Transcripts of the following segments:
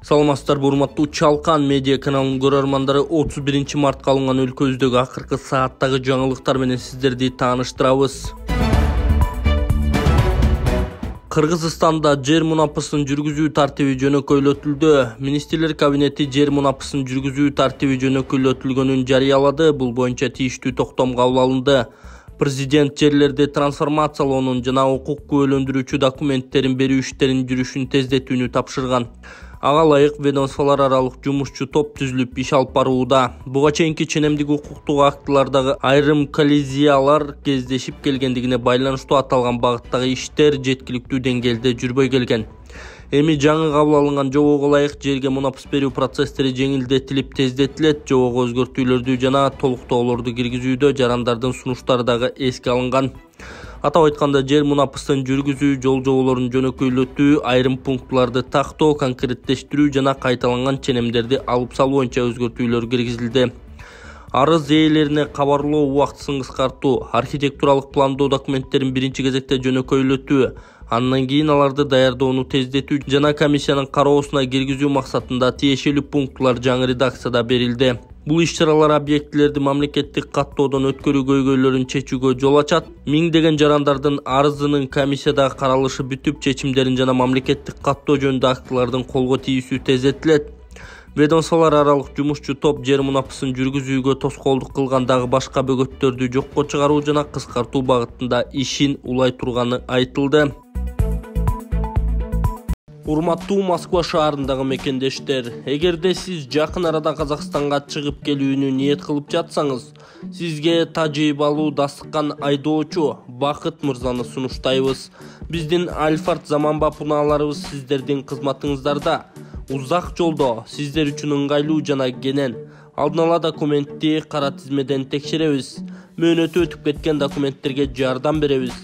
Саламатсыздар, урматтуу Чалкан медиа каналынын көрөрмандары, 31 мартка алынган өлкөбүздөгү акыркы сааттагы жаңылыктар менен сиздерди тааныштырабыз. Кыргызстанда жер мунапысын жүргүзүү тартиби жөнөкөйлөтүлдү. Министрлер кабинети жер мунапысын жүргүзүү тартиби жөнөкөйлөтүлгөнүн жарыялады. Бул боюнча тийиштүү токтом кабыл алынды. Президент жерлерди трансформациялоонун жана укук күбөлөндүрүүчү документтерин берүү иштеринин жүрүшүн тездетүүнү тапшырган. Ага ылайык ведомстволор аралык жумушчу топ түзүлүп иш алып барууда. Буга чейинки ченемдик укуктук актылардагы айрым коллизиялар кездешип келгендигине байланыштуу аталган багыттагы иштер жеткиликтүү деңгээлде жүрбөй келген. Эми жаңы кабыл алынган жобого ылайык жерге мунапыс берүү процесстери жеңилдетилип тездетилет. Жобого өзгөртүүлөрдү жана толуктоолорду киргизүүдө жарандардын сунуштары дагы эске алынган. Атап айтканда, жер мунапысын жүргүзүү, жол жоболорун жөнөкөйлөтүү, айрым пунктларды тактоо, конкреттештирүү жана кайталанган ченемдерди алып салуу боюнча өзгөртүүлөр киргизилди. Арыз ээлерине кабарлоо убактысын кыскартуу, архитектуралык пландоо документтерин биринчи кезекте жөнөкөйлөтүү, андан кийин аларды даярдоону тездетүү жана комиссиянын кароосуна киргизүү максатында тиешелүү пунктлар жаңы редакцияда берилди. Бул иш-чаралар объектилерди мамлекеттик каттоодон өткөрүү көйгөйлөрүн чечүүгө жол ачат. Миңдеген жарандардын арызынын комиссияда каралышы бүтүп, чечимдерин жана мамлекеттик каттоо жөнүндө актылардын колго тийүүсү тездетилет. Ведомстволор аралык жумушчу топ жер мунапысын жүргүзүүгө тоскоолдук кылган дагы башка бөгөттөрдү жокко чыгаруу жана кыскартуу багытында ишин улай турганы айтылды. Урматтуу Москва шаарындагы мекендештер, эгерде сиз жакын арада Казакстанга чыгып келүүнү ниет кылып жатсаңыз, сизге тажрыйбалуу дастыккан айдоочу Бакыт мырзаны сунуштайбыз. Биздин Альфард заманбап унааларыбыз сиздердин кызматыңыздарда. Узак жолдо сиздер үчүн ыңгайлуу жана кенен. Алдын ала документти кара тизмеден текшеребиз. Мөөнөтү өтүп кеткен документтерге жардам беребиз.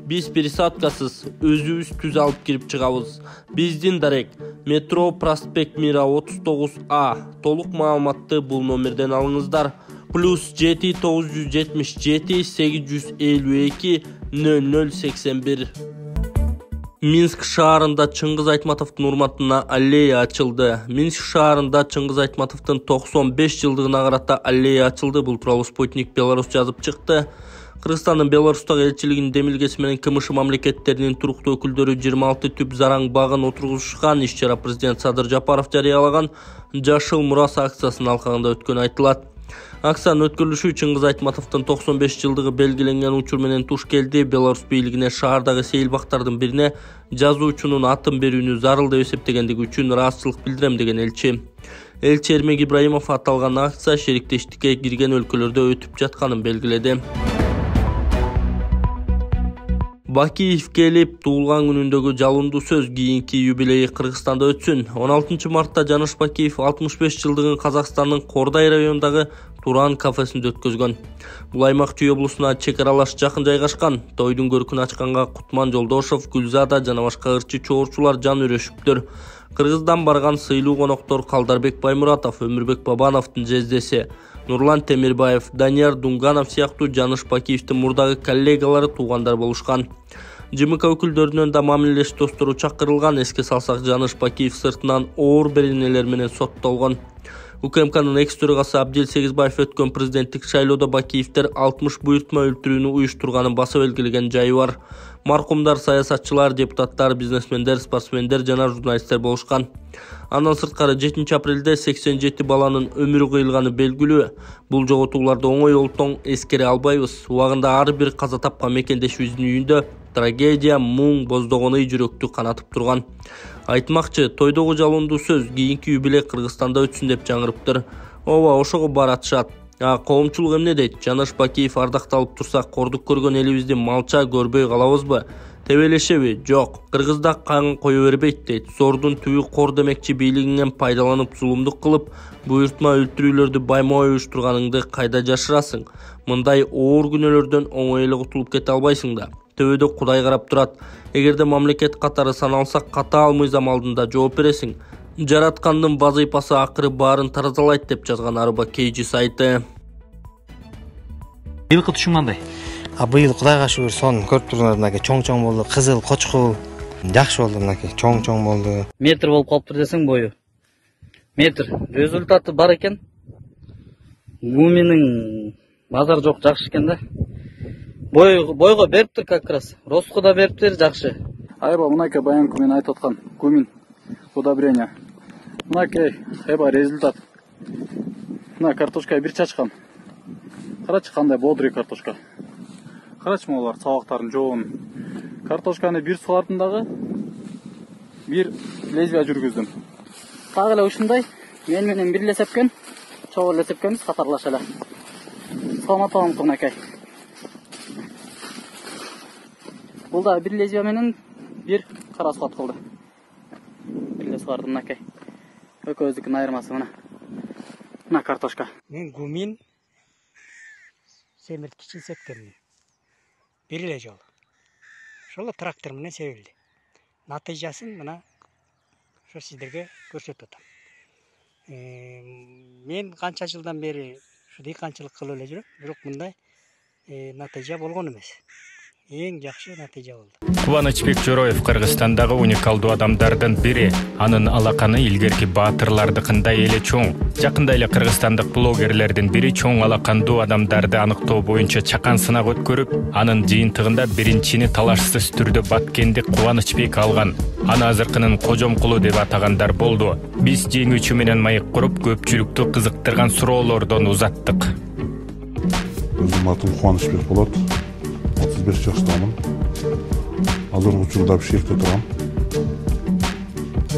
Биз пересадкасыз өзүбүз түз алып кирип чыгабыз. Биздин дарек метро проспект Мира 39А. Толук маалыматты бул номерден алыңыздар. +7 977 852 0081. Минск шаарында Чыңгыз Айтматовдун урматына аллея ачылды. Минск шаарында Чыңгыз Айтматовдун 95 жылдыгына карата аллея ачылды. Бул тууралуу Спутник Беларусь жазып чыкты. Кыргызстандын Беларустагы элчилигинин демилгеси менен КМШ мамлекеттеринин туруктуу өкүлдөрү 26 түп зараң багын отургузушкан. Иш-чара президент Садыр Жапаров жарыялаган Жашыл Мурас акциясынын алкагында өткөнү айтылат. Акциянын өткөрүлүшү Чыңгыз Айтматовдун 95 жылдыгы белгиленген учур менен туш келди. Беларусь бийлигине шаардагы сейилбактардын бирине жазуучунун атын берүүнү зарыл деп эсептегендиги үчүн ыраазычылык билдирем деген элчи. Элчи Эрмек Ибраимов аталган акция шериктештикке кирген өлкөлөрдө өтүп жатканын белгиледи. Бакиев келип, туулган күнүндөгү жалындуу сөз кийинки юбилейи Кыргызстанда өтсүн. 16 мартта Жаныш Бакиев 65 жылдыгын Казакстандын Кордай районундагы Туран кафесинде өткөзгөн. Бул аймак Чүй облусуна чек аралаш жакын жайгашкан. Тойдун көркүн ачканга Кутман Жолдошов, Гүлзада жана башка ырчы чоорчулар жан өрөшүптүр. Кыргыздан барган сыйлуу коноктор Калдарбек Баймуратов, Өмүрбек Бабановдун жездеси, Нурлан Темирбаев, Данияр Дунганов сыяктуу Жаныш Бакиевдин мурдагы коллегалары туугандар болушкан. ЖМК өкүлдөрүнөн да мамилелеш достору чакырылган. Эске салсак, Жаныш Бакиев сыртынан оор беренелер менен соттолгон. УКМКнын экс төрагасы Абдел Сегизбаев өткөн президенттик шайлоодо Бакиевдер 60 буйртма өлтүрүүнү уюштурганын баса белгилеген жайы бар. Маркумдар саясатчылар, депутаттар, бизнесмендер, спортсмендер жана журналисттер болушкан. Андан сырткары 7 апрелде 87 баланын өмүрү кыйылганы белгилүү. Бул жоготууларды оңой олтоң эскере албайбыз. Убагында ар бир каза тапкан мекендешибиздин үйүндө трагедия, муң, боздогон ый жүрөктү канатып турган. Айтмакчы, тойдогу жалындуу сөз кийинки юбилей Кыргызстанда өтсүн деп жаңырыптыр. Ооба, ошого баратышат. Коомчулук эмне дейт? Жаныш Бакиев ардакталып турсак, кордук көргөн элибизди малча көрбөй калабызбы? Тебелешеби? Жок. Кыргызда кан кое бербейт дейт. Зордун түбү кор демекчи бийлигиңен пайдаланып зулумдук кылып, буйртма өлтүрүүлөрдү баймой уюштурганыңды кайда жашырасың? Мындай оор күнөөлөрдөн оңой эле кутулуп кете албайсың да. Төбөдө Кудай карап турат. Эгерде мамлекет катары саналсак, катаал мыйзам алдында жооп бересиң. Жараткандын базыйпасы акыры баарын таразалайт деп жазган Арба Кейжи сайты. Быйылкы түшүң кандай? Быйыл Кудайга шүгүр сон көрүп тургундар, мынакей чоң болду, кызыл, кочкул. Жакшы болду, мынакей чоң болду. Метр болуп калыптыр десең бою. метр. Результаты бар екен. Гуминің базар жоқ, жақсы екен да. Бойға беріптір как раз. Росқы да беріптір, жақсы. Айба, мынайке баянкы мен айтып отқан гумин удобрение. Мынайке айба результат. Мына картошка бір чачқан. Қарачы қандай бодрый картошка. Қарачы олар сабақтарын жоғын. Картошканы бір суартындағы бір лезвия жүргіздім. Тағылы үшіндай, менен бір лесепкен, çoğu лесепкеніз қатарлашылы. Саламаталам тұрнакай. Бұл да бір лезвия менен бір қара суат қылды. Бір лес барды мынакай. Өкөздікін айырмасы мына. Мына картошка. Мен гумин семірткішін сепкенмін. Bir ile жол. Шолы трактор менен себилди. Натыйжасын мына şu сиздерге көрсөтүп атам. Мен канча жылдан бери şu дыйканчылык кылып эле жүрөм, бирок мындай натыйжа болгон эмес. Эң жакшы натыйжа болду. Кубанычбек Жороев Кыргызстандагы уникалдуу адамдардын бири. Анын алаканы илгерки баатырлардыкындай эле чоң. Жакында эле кыргызстандык блогерлердин бири чоң алакандуу адамдарды аныктоо боюнча чакан сынак өткөрүп, анын жыйынтыгында биринчини талашсыз түрдө Баткендик Кубанычбек алган. Аны азыркынын кожомкулу деп атагандар болду. Биз жеңүүчү менен майык куруп, көпчүлүктү кызыктырган суроолордон узаттык. Өзүм атым Кубанычбек болот. 35 жаштамын. Азыркы учурда Бишкекте турам.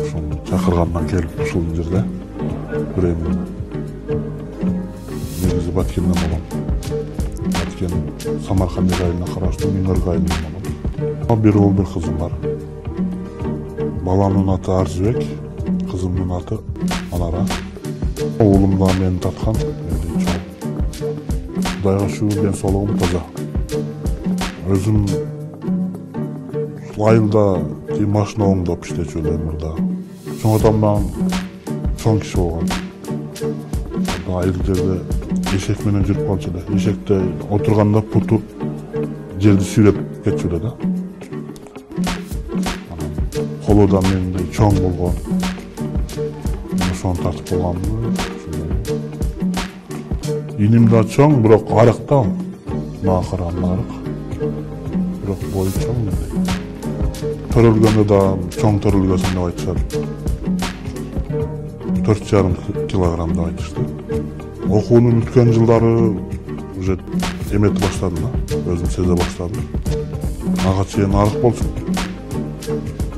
Ошол чакыргандан келип ушул жерде көрөмүн. Негизи Баткенден болом. Баткен Самарканд районуна караштуу Миңгөргө айылынан болом. Бир уул, бир кызым бар. Баламдын аты Аржыбек, кызымдын аты Анара. Уулум да мени таткан. Кудайга шүгүр, ден соолугум таза. Өзüm айылда машина оңдоп иштечү элем мурда. Чоң адамдан чоң киши болгон. Айыл жерде эшек менен жүрүп калчу эле. Эшекте отурганда путу жерди сүйрөп кетчү эле да. Колу да мендей чоң болгон. Ошону тартып болгонмун. Иним да чоң, бирок арык да. Мага караганда арык. Бирок бою чоң мындай. Төрөлгөндө да чоң төрөлгөсүн деп айтышат. 4,5 килограмм деп айтышты. Окуунун бүткөн жылдары уже эмети баштадым да. Өзүм сезе баштадым. Ага чейин арык болчу.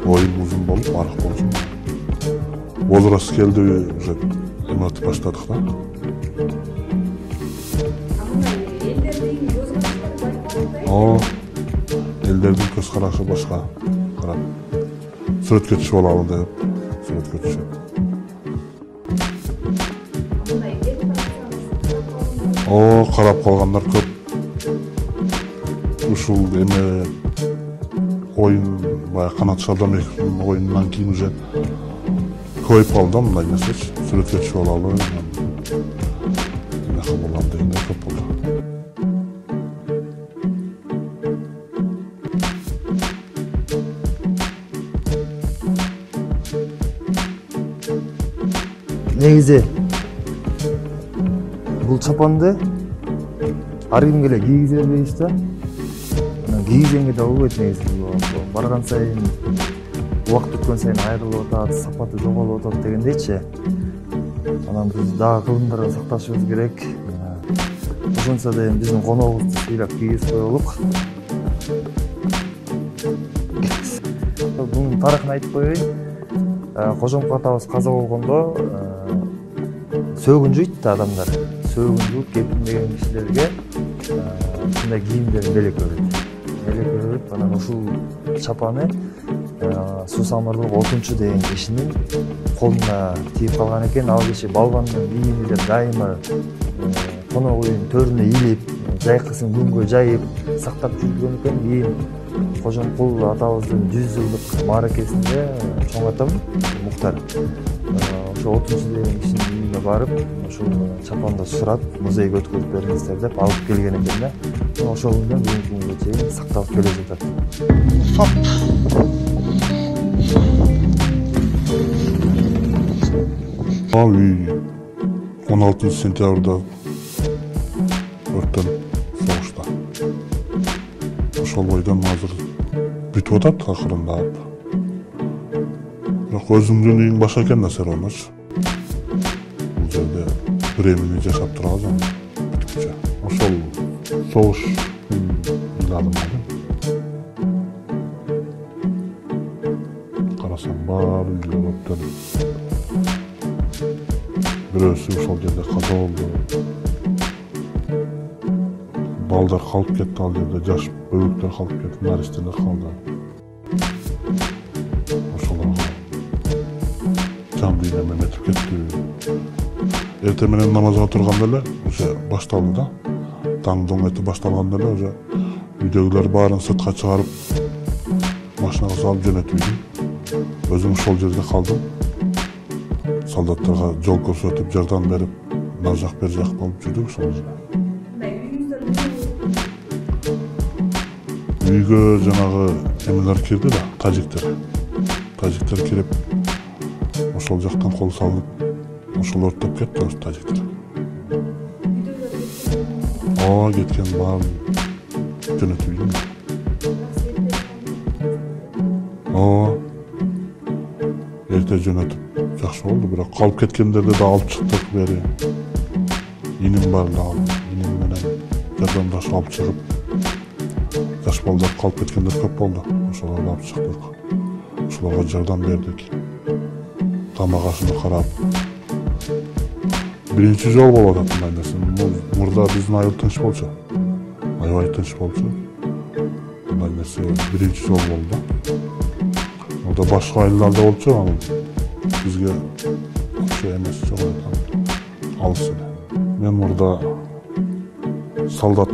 Боюм узун болуп арык болчу. Возраст келди, уже эмети баштадык да. Элдердин көз карашы башка. Карап, сүрөткө түшүп алалы деп, сүрөткө түшүп. Карап калгандар көп. Ушул эме оюн, баягы канат шалдамбековдун оюнунан кийин уже көйүп калды мындай нерсечи. Сүрөткө түшүп алалы. Эмне болгон дегендей көп болду. Негизи бул чапанды ар кимге эле кийгизе бербейбиз да. Кийгизенге да болбойт негизи. Барган сайын убакыт өткөн сайын айрылып атат, сапаты жоголуп атат дегендейчи. Анан биз дагы кылымдарга сакташыбыз керек. Ошончо да эми биздин коногубузду сыйлап кийгизип коелук. Бунун тарыхын айтып коеюн. Кожомко атабыз каза болгондо сөөгүн жуйт да адамдар. Сөөгүн жууп кепилмеген кишилерге ушундай кийимдерин белекөрөт. Белекөрөт, анан ушул чапаны Сусамырлык Отунчу деген кишинин колуна тийип калган экен. Ал киши балбандын кийими деп дайыма конок үйүнүн төрүнө илип, жайкысын күнгө жайып сактап жүргөн экен. Кийин Кожомкул атабыздын 100 жылдык мааракесинде чоң атам Муктар ошо Отунчу деген кишинин үйүнө барып, ошол чапанды сурап, музейге өткөрүп бериңиздер деп алып келген экен да. Ошол күндөн бүгүнкү күнгө чейин сакталып келе жатат. Ал үй 16 сентябрда өрттен соғышта. Ошол бойдан азыр бүтүп атат акырындап. Бирок өзүңдүн үйүң башка экен да сероночу. Бул жерде времени жашап турабыз аны бүткүчө. Ошол соғыш ыйладым эле. Карасам баары үйлөр өрттөн. Бирөөсү ошол жерде каза болду. Балдар калып кетти ал жерде, жаш бөбөктөр калып кетти, наристелер калды. Ошолорго жан дүйнөм эметип кетти. Эртең менен намазга турганда эле уже башталды да. Таңдын эти башталганда эле уже үйдөгүлөр баарын сыртка чыгарып машинага салып жөнөтүп ийдим. Өзүм ошол жерде калдым. Солдаттарга жол көрсөтүп, жардам берип, нар жак бер жак болуп жүрдүк ошол жерде. Үйгө жанагы эмелер кирди да, тажиктер кирип, ошол жактан кол салып, ошол өрттөп кетти ошо тажиктер. Ооба, кеткен баарын жөнөтүп ийдим. Ооба, эрте жөнөтүп жакшы болду, бирок калып кеткендерди да алып чыктык бери. Иним бар да, иним менен жардамдашып алып чыгып, жаш балдар калып кеткендер көп болду. Ошолорду алып чыктык. Ошолорго жардам бердик. Тамак ашына карап. Биринчи жол болуп атат мындай нерсе. Мурда биздин айыл тынч болчу. Аябай тынч болчу. Мындай нерсе биринчи жол болду да. Мурда башка айылдарда болчу, ал бизге окшой эмес, жок алыс эле. Мен мурда солдат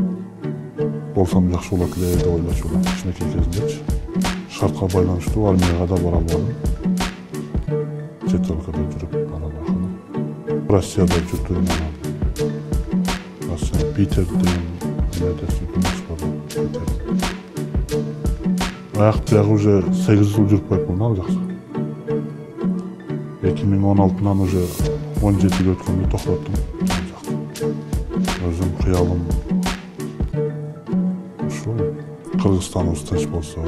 болсам жакшы болот эле деп ойлочу элем кичинекей кезимдечи. Шартка байланыштуу армияга да бара албадым. Чет өлкөдө жүрүп бара албадым. Россияда жүрдүм. Россия Питерде, эмеде Москвада. Аяк уже 8 жыл жүрүп койпумун ал жакта. 2016-нан уже 17-ге өткөндө токтоттум. Өзүм кыялым ушу Кыргызстаныбыз тынч болсо,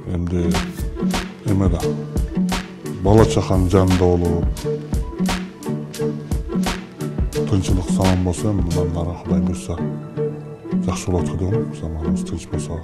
эмди эме да бала чаканын жанында болуп, тынчылык саман болсо, мындан ары Кудай буйрса жакшы болот го дейм. Заманыбыз тынч болсо.